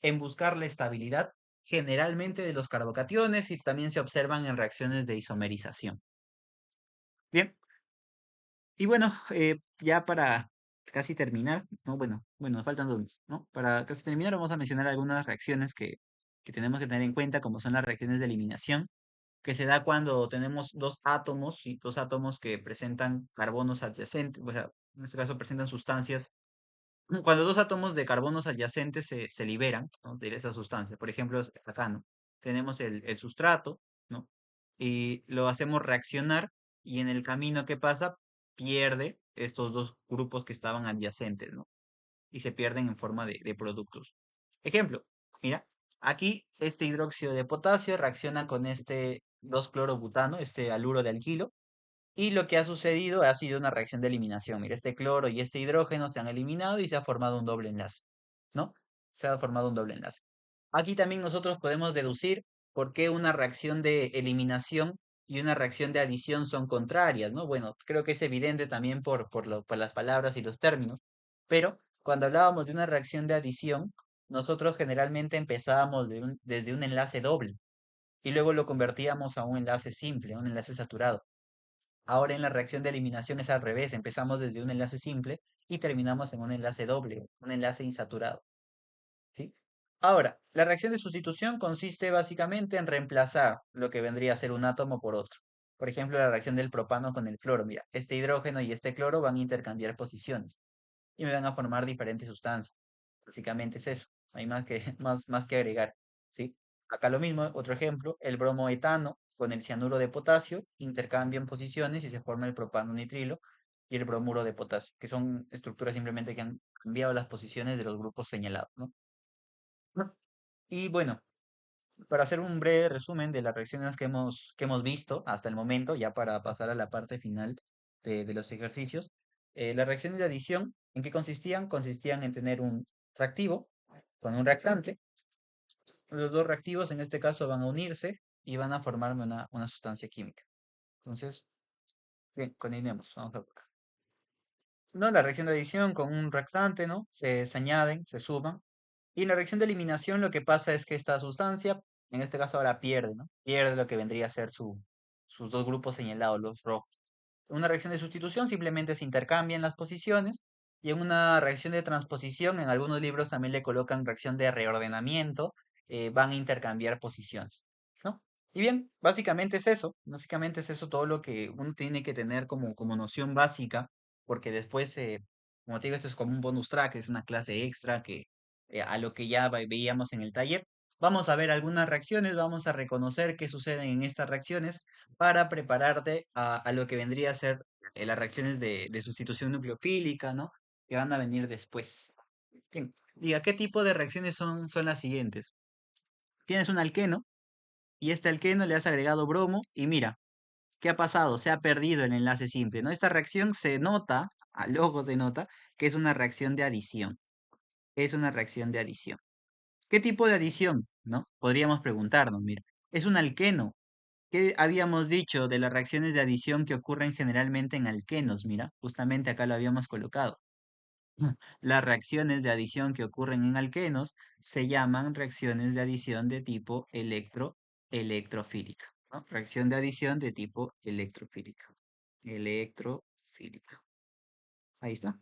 En buscar la estabilidad generalmente de los carbocationes y también se observan en reacciones de isomerización. Bien, y bueno, ya para casi terminar, ¿no? Bueno, nos faltan dos, ¿no? Para casi terminar vamos a mencionar algunas reacciones que tenemos que tener en cuenta, como son las reacciones de eliminación, que se da cuando tenemos dos átomos y dos átomos que presentan carbonos adyacentes, o sea, en este caso presentan sustancias. Cuando dos átomos de carbonos adyacentes se liberan, ¿no? De esa sustancia. Por ejemplo, acá, ¿no? Tenemos el sustrato, ¿no? Y lo hacemos reaccionar y en el camino que pasa pierde estos dos grupos que estaban adyacentes, ¿no? Y se pierden en forma de productos. Ejemplo, mira, aquí este hidróxido de potasio reacciona con este 2-clorobutano, este haluro de alquilo, y lo que ha sucedido ha sido una reacción de eliminación. Mira, este cloro y este hidrógeno se han eliminado y se ha formado un doble enlace, ¿no? Se ha formado un doble enlace. Aquí también nosotros podemos deducir por qué una reacción de eliminación y una reacción de adición son contrarias, ¿no? Bueno, creo que es evidente también por las palabras y los términos, pero cuando hablábamos de una reacción de adición, nosotros generalmente empezábamos desde un enlace doble y luego lo convertíamos a un enlace simple, a un enlace saturado. Ahora en la reacción de eliminación es al revés, empezamos desde un enlace simple y terminamos en un enlace doble, un enlace insaturado, ¿sí? Ahora, la reacción de sustitución consiste básicamente en reemplazar lo que vendría a ser un átomo por otro. Por ejemplo, la reacción del propano con el cloro. Mira, este hidrógeno y este cloro van a intercambiar posiciones y me van a formar diferentes sustancias. Básicamente es eso. No hay más que, más que agregar. ¿Sí? Acá lo mismo, otro ejemplo, el bromoetano con el cianuro de potasio intercambian posiciones y se forma el propano nitrilo y el bromuro de potasio, que son estructuras simplemente que han cambiado las posiciones de los grupos señalados, ¿no? Y bueno, para hacer un breve resumen de las reacciones que hemos visto hasta el momento, ya para pasar a la parte final de los ejercicios, las reacciones de adición, ¿en qué consistían? Consistían en tener un reactivo con un reactante. Los dos reactivos en este caso van a unirse y van a formarme una sustancia química. Entonces, bien, continuemos. Vamos a ver acá. No, la reacción de adición con un reactante, ¿no? Se añaden, se suman. Y en la reacción de eliminación lo que pasa es que esta sustancia, en este caso ahora pierde, ¿no? Pierde lo que vendría a ser sus dos grupos señalados, los rojos. En una reacción de sustitución simplemente se intercambian las posiciones y en una reacción de transposición, en algunos libros también le colocan reacción de reordenamiento, van a intercambiar posiciones, ¿no? Y bien, básicamente es eso todo lo que uno tiene que tener como noción básica, porque después, como te digo, esto es como un bonus track, es una clase extra que a lo que ya veíamos en el taller. Vamos a ver algunas reacciones, vamos a reconocer qué sucede en estas reacciones para prepararte a lo que vendría a ser las reacciones de sustitución nucleofílica, ¿no? Que van a venir después. Bien, diga, ¿qué tipo de reacciones son las siguientes? Tienes un alqueno y este alqueno le has agregado bromo y mira, ¿qué ha pasado? Se ha perdido el enlace simple, ¿no? Esta reacción se nota, al ojo se nota, que es una reacción de adición. Es una reacción de adición. ¿Qué tipo de adición? ¿No? Podríamos preguntarnos, mira, es un alqueno. ¿Qué habíamos dicho de las reacciones de adición que ocurren generalmente en alquenos? Mira, justamente acá lo habíamos colocado. Las reacciones de adición que ocurren en alquenos se llaman reacciones de adición de tipo electrofílica, ¿no? Reacción de adición de tipo electrofílica. Electrofílica. Ahí está.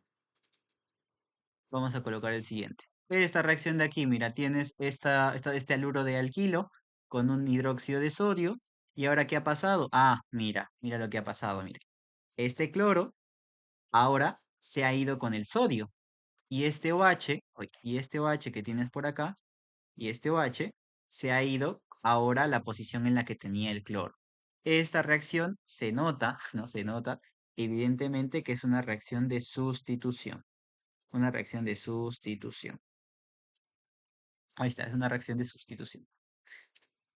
Vamos a colocar el siguiente. Esta reacción de aquí, mira, tienes este haluro de alquilo con un hidróxido de sodio. ¿Y ahora qué ha pasado? Ah, mira lo que ha pasado, mira. Este cloro ahora se ha ido con el sodio. Y este OH, y este OH que tienes por acá, y este OH se ha ido ahora a la posición en la que tenía el cloro. Esta reacción se nota, ¿no? Se nota evidentemente que es una reacción de sustitución. Una reacción de sustitución. Ahí está, es una reacción de sustitución.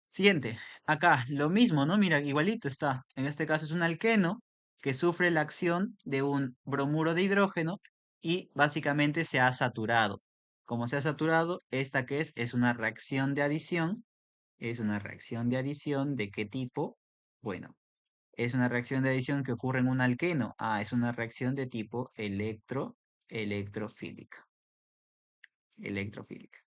Siguiente, acá lo mismo, ¿no? Mira, igualito está. En este caso es un alqueno que sufre la acción de un bromuro de hidrógeno y básicamente se ha saturado. Como se ha saturado, ¿esta qué es? Es una reacción de adición. Es una reacción de adición, ¿de qué tipo? Bueno, es una reacción de adición que ocurre en un alqueno. Ah, es una reacción de tipo electrofílica. Electrofílica.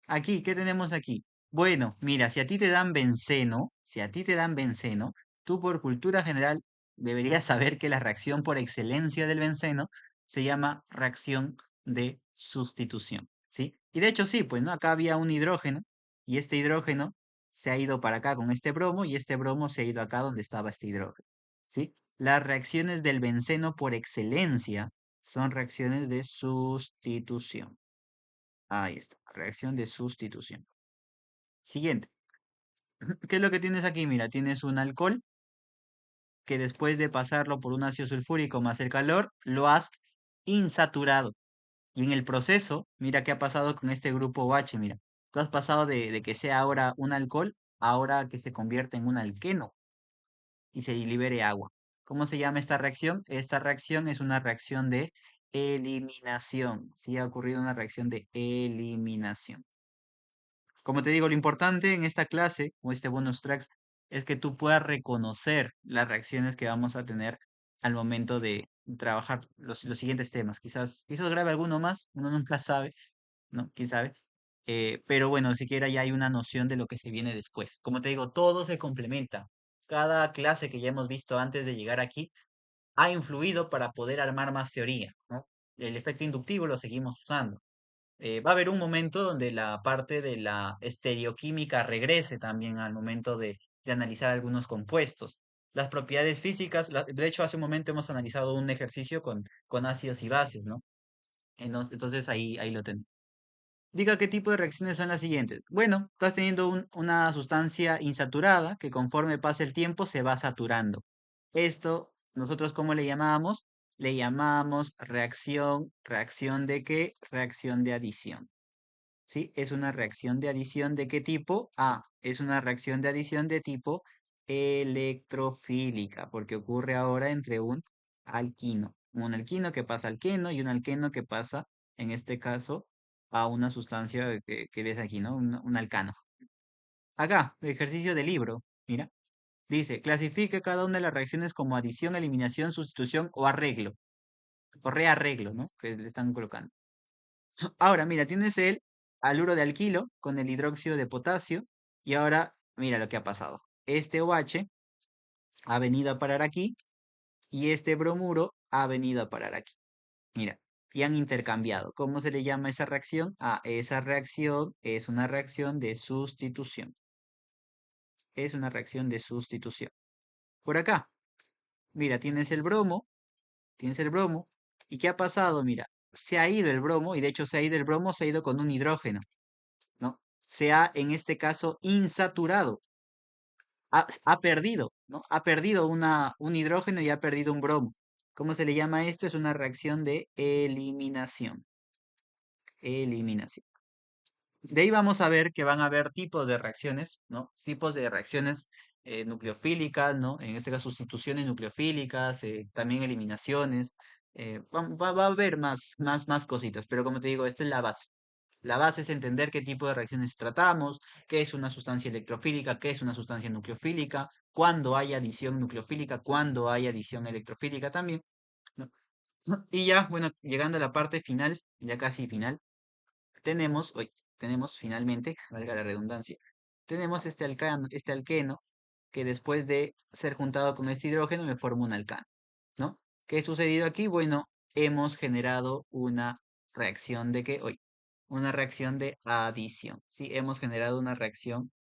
Aquí, ¿qué tenemos aquí? Bueno, mira, si a ti te dan benceno, si a ti te dan benceno, tú por cultura general deberías saber que la reacción por excelencia del benceno se llama reacción de sustitución, ¿sí? Y de hecho sí, pues, ¿no? Acá había un hidrógeno y este hidrógeno se ha ido para acá con este bromo y este bromo se ha ido acá donde estaba este hidrógeno, ¿sí? Las reacciones del benceno por excelencia son reacciones de sustitución. Ahí está, reacción de sustitución. Siguiente. ¿Qué es lo que tienes aquí? Mira, tienes un alcohol que después de pasarlo por un ácido sulfúrico más el calor, lo has insaturado. Y en el proceso, mira qué ha pasado con este grupo OH, mira. Tú has pasado de que sea ahora un alcohol, ahora que se convierte en un alqueno y se libere agua. ¿Cómo se llama esta reacción? Esta reacción es una reacción de eliminación. Sí, ha ocurrido una reacción de eliminación. Como te digo, lo importante en esta clase o este bonus tracks es que tú puedas reconocer las reacciones que vamos a tener al momento de trabajar los siguientes temas. Quizás grabe alguno más, uno nunca sabe, ¿no? ¿Quién sabe? pero bueno, siquiera ya hay una noción de lo que se viene después. Como te digo, todo se complementa. Cada clase que ya hemos visto antes de llegar aquí ha influido para poder armar más teoría, ¿no? El efecto inductivo lo seguimos usando. Va a haber un momento donde la parte de la estereoquímica regrese también al momento de analizar algunos compuestos. Las propiedades físicas, de hecho, hace un momento hemos analizado un ejercicio con ácidos y bases, ¿no? Entonces ahí lo tenemos. Diga qué tipo de reacciones son las siguientes. Bueno, estás teniendo una sustancia insaturada que conforme pasa el tiempo se va saturando. Esto, nosotros ¿cómo le llamamos? Le llamamos ¿reacción de qué? Reacción de adición. ¿Sí? Es una reacción de adición ¿de qué tipo? Ah, es una reacción de adición de tipo electrofílica, porque ocurre ahora entre un alquino. Un alquino que pasa al queno y un alqueno que pasa, en este caso, a una sustancia que ves aquí, ¿no? Un alcano. Acá, el ejercicio del libro, mira, dice, clasifique cada una de las reacciones como adición, eliminación, sustitución o arreglo, o rearreglo, ¿no? Que le están colocando. Ahora, mira, tienes el haluro de alquilo con el hidróxido de potasio y ahora mira lo que ha pasado. Este OH ha venido a parar aquí y este bromuro ha venido a parar aquí. Mira, y han intercambiado. ¿Cómo se le llama esa reacción? Ah, esa reacción es una reacción de sustitución. Es una reacción de sustitución. Por acá, mira, tienes el bromo. ¿Y qué ha pasado? Mira, se ha ido el bromo y de hecho se ha ido el bromo, se ha ido con un hidrógeno. ¿No? Se ha, en este caso, insaturado, ha perdido, ¿no? Ha perdido un hidrógeno y ha perdido un bromo. ¿Cómo se le llama esto? Es una reacción de eliminación. Eliminación. De ahí vamos a ver que van a haber tipos de reacciones, ¿no? Tipos de reacciones nucleofílicas, ¿no? En este caso, sustituciones nucleofílicas, también eliminaciones. Va a haber más cositas, pero como te digo, esta es la base. La base es entender qué tipo de reacciones tratamos, qué es una sustancia electrofílica, qué es una sustancia nucleofílica, cuándo hay adición nucleofílica, cuándo hay adición electrofílica también, ¿no? Y ya, bueno, llegando a la parte final, ya casi final, tenemos finalmente, valga la redundancia, tenemos este alqueno que después de ser juntado con este hidrógeno me forma un alcano, ¿no? ¿Qué ha sucedido aquí? Bueno, hemos generado una reacción de qué hoy, una reacción de adición, ¿sí? Hemos generado una reacción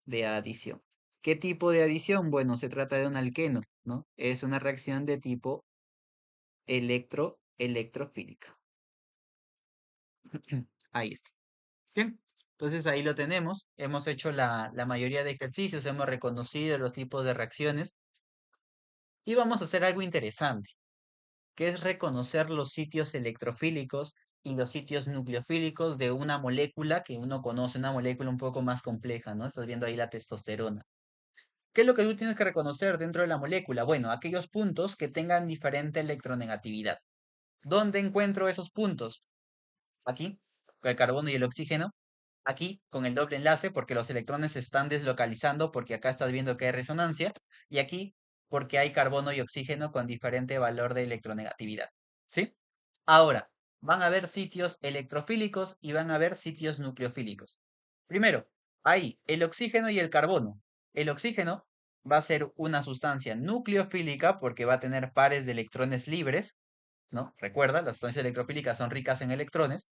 de adición. ¿Qué tipo de adición? Bueno, se trata de un alqueno, ¿no? Es una reacción de tipo electrofílica. Ahí está. Bien, entonces ahí lo tenemos. Hemos hecho la mayoría de ejercicios, hemos reconocido los tipos de reacciones y vamos a hacer algo interesante, que es reconocer los sitios electrofílicos y los sitios nucleofílicos de una molécula que uno conoce, una molécula un poco más compleja, ¿no? Estás viendo ahí la testosterona. ¿Qué es lo que tú tienes que reconocer dentro de la molécula? Bueno, aquellos puntos que tengan diferente electronegatividad. ¿Dónde encuentro esos puntos? Aquí, con el carbono y el oxígeno. Aquí, con el doble enlace, porque los electrones se están deslocalizando, porque acá estás viendo que hay resonancia. Y aquí, porque hay carbono y oxígeno con diferente valor de electronegatividad. ¿Sí? Ahora, van a haber sitios electrofílicos y van a haber sitios nucleofílicos. Primero, hay el oxígeno y el carbono. El oxígeno va a ser una sustancia nucleofílica porque va a tener pares de electrones libres, ¿no? Recuerda, las sustancias electrofílicas son ricas en electrones.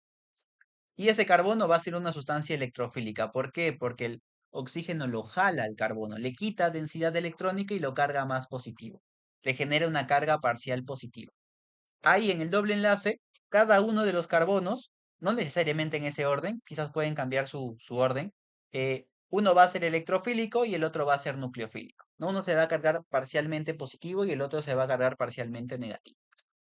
Y ese carbono va a ser una sustancia electrofílica. ¿Por qué? Porque el oxígeno lo jala al carbono, le quita densidad electrónica y lo carga más positivo. Le genera una carga parcial positiva. Ahí en el doble enlace, cada uno de los carbonos, no necesariamente en ese orden, quizás pueden cambiar su orden, uno va a ser electrofílico y el otro va a ser nucleofílico, ¿no? Uno se va a cargar parcialmente positivo y el otro se va a cargar parcialmente negativo.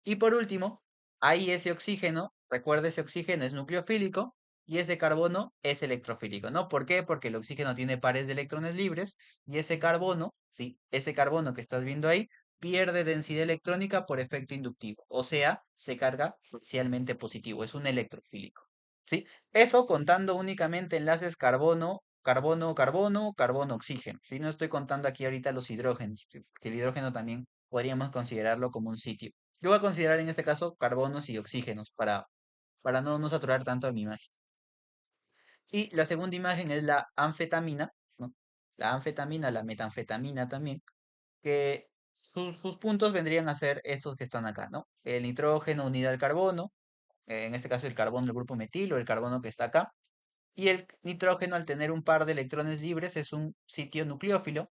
Y por último, ahí ese oxígeno, recuerda ese oxígeno es nucleofílico y ese carbono es electrofílico, ¿no? ¿Por qué? Porque el oxígeno tiene pares de electrones libres y ese carbono, sí, ese carbono que estás viendo ahí, pierde densidad electrónica por efecto inductivo, o sea, se carga parcialmente positivo, es un electrofílico, ¿sí? Eso contando únicamente enlaces carbono, carbono, carbono, carbono, oxígeno, ¿sí? No estoy contando aquí ahorita los hidrógenos, que el hidrógeno también podríamos considerarlo como un sitio. Yo voy a considerar en este caso carbonos y oxígenos para no saturar tanto mi imagen. Y la segunda imagen es la anfetamina, ¿no? La anfetamina, la metanfetamina también, que sus puntos vendrían a ser estos que están acá, ¿no? El nitrógeno unido al carbono, en este caso el carbono del grupo metilo, el carbono que está acá, y el nitrógeno al tener un par de electrones libres es un sitio nucleófilo,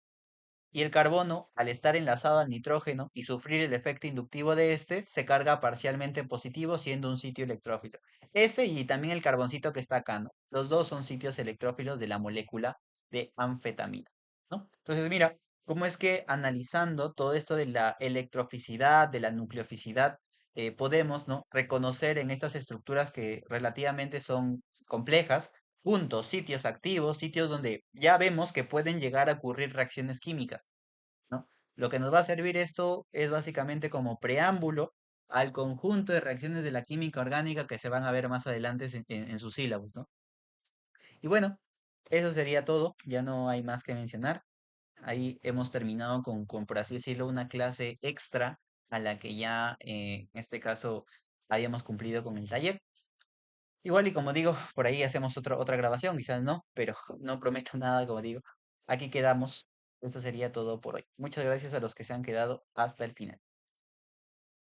y el carbono, al estar enlazado al nitrógeno y sufrir el efecto inductivo de este, se carga parcialmente en positivo, siendo un sitio electrófilo. Ese y también el carboncito que está acá, ¿no? Los dos son sitios electrófilos de la molécula de anfetamina, ¿no? Entonces, mira, cómo es que analizando todo esto de la electroficidad, de la nucleoficidad, podemos, ¿no? Reconocer en estas estructuras que relativamente son complejas, puntos, sitios activos, sitios donde ya vemos que pueden llegar a ocurrir reacciones químicas, ¿no? Lo que nos va a servir esto es básicamente como preámbulo al conjunto de reacciones de la química orgánica que se van a ver más adelante en sus sílabos, ¿no? Y bueno, eso sería todo, ya no hay más que mencionar. Ahí hemos terminado con, por así decirlo, una clase extra a la que ya, en este caso, habíamos cumplido con el taller. Igual y como digo, por ahí hacemos otra grabación, quizás no, pero no prometo nada, como digo. Aquí quedamos. Esto sería todo por hoy. Muchas gracias a los que se han quedado hasta el final.